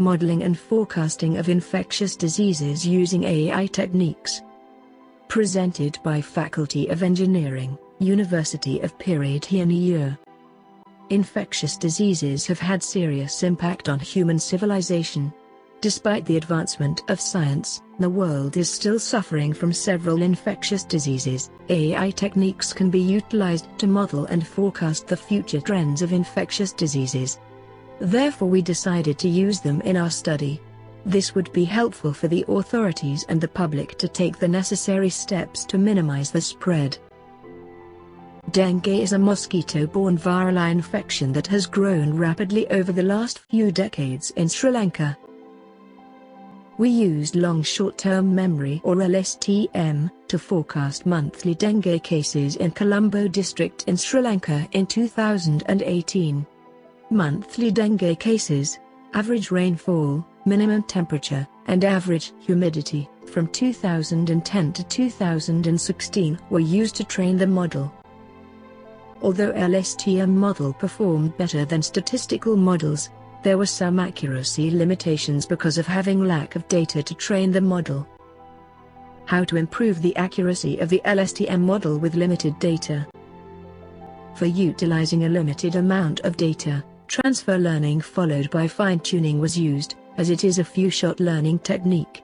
Modeling and Forecasting of Infectious Diseases Using AI Techniques. Presented by Faculty of Engineering, University of Pyrénées. Infectious diseases have had serious impact on human civilization. Despite the advancement of science, the world is still suffering from several infectious diseases. AI techniques can be utilized to model and forecast the future trends of infectious diseases. Therefore, we decided to use them in our study. This would be helpful for the authorities and the public to take the necessary steps to minimize the spread. Dengue is a mosquito-borne viral infection that has grown rapidly over the last few decades in Sri Lanka. We used long short-term memory or LSTM to forecast monthly dengue cases in Colombo district in Sri Lanka in 2018. Monthly dengue cases, average rainfall, minimum temperature, and average humidity from 2010 to 2016 were used to train the model. Although LSTM model performed better than statistical models, there were some accuracy limitations because of having lack of data to train the model. How to improve the accuracy of the LSTM model with limited data? For utilizing a limited amount of data, transfer learning followed by fine-tuning was used, as it is a few-shot learning technique.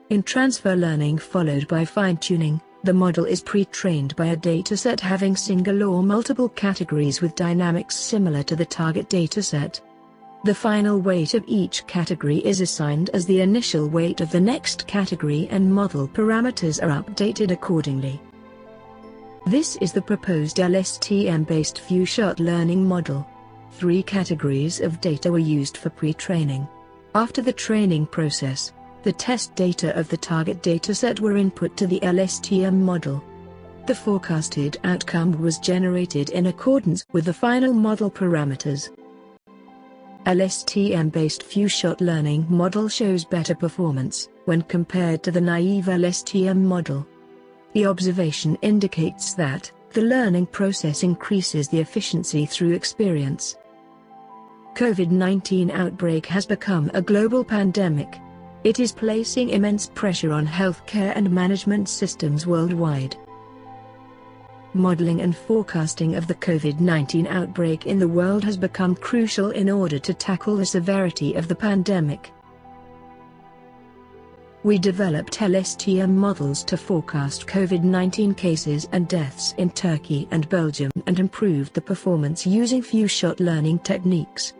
In transfer learning followed by fine-tuning, the model is pre-trained by a dataset having single or multiple categories with dynamics similar to the target dataset. The final weight of each category is assigned as the initial weight of the next category and model parameters are updated accordingly. This is the proposed LSTM-based few-shot learning model. 3 categories of data were used for pre-training. After the training process, the test data of the target dataset were input to the LSTM model. The forecasted outcome was generated in accordance with the final model parameters. LSTM-based few-shot learning model shows better performance when compared to the Naïve LSTM model. The observation indicates that the learning process increases the efficiency through experience. COVID-19 outbreak has become a global pandemic. It is placing immense pressure on healthcare and management systems worldwide. Modeling and forecasting of the COVID-19 outbreak in the world has become crucial in order to tackle the severity of the pandemic. We developed LSTM models to forecast COVID-19 cases and deaths in Turkey and Belgium and improved the performance using few-shot learning techniques.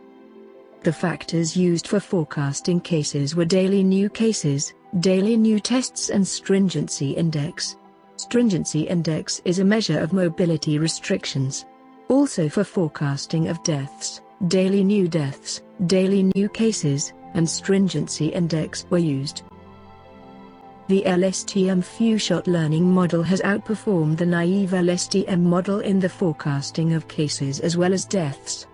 The factors used for forecasting cases were daily new cases, daily new tests and stringency index. Stringency index is a measure of mobility restrictions. Also for forecasting of deaths, daily new deaths, daily new cases, and stringency index were used. The LSTM few-shot learning model has outperformed the Naïve LSTM model in the forecasting of cases as well as deaths.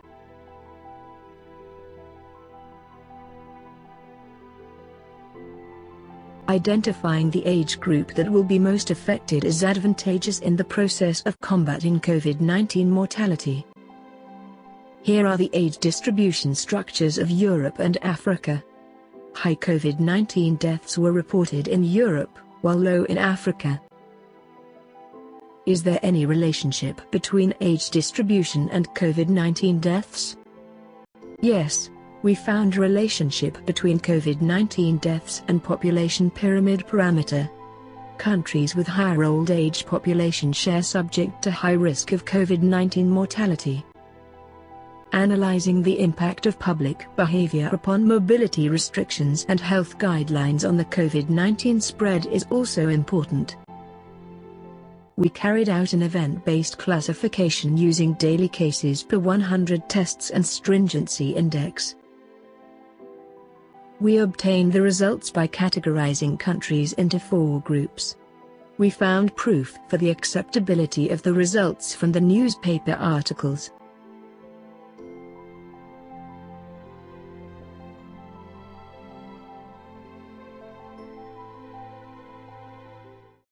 Identifying the age group that will be most affected is advantageous in the process of combating COVID-19 mortality. Here are the age distribution structures of Europe and Africa. High COVID-19 deaths were reported in Europe, while low in Africa. Is there any relationship between age distribution and COVID-19 deaths? Yes. We found a relationship between COVID-19 deaths and population pyramid parameter. Countries with higher old age population share subject to high risk of COVID-19 mortality. Analyzing the impact of public behavior upon mobility restrictions and health guidelines on the COVID-19 spread is also important. We carried out an event-based classification using daily cases per 100 tests and stringency index. We obtained the results by categorizing countries into 4 groups. We found proof for the acceptability of the results from the newspaper articles.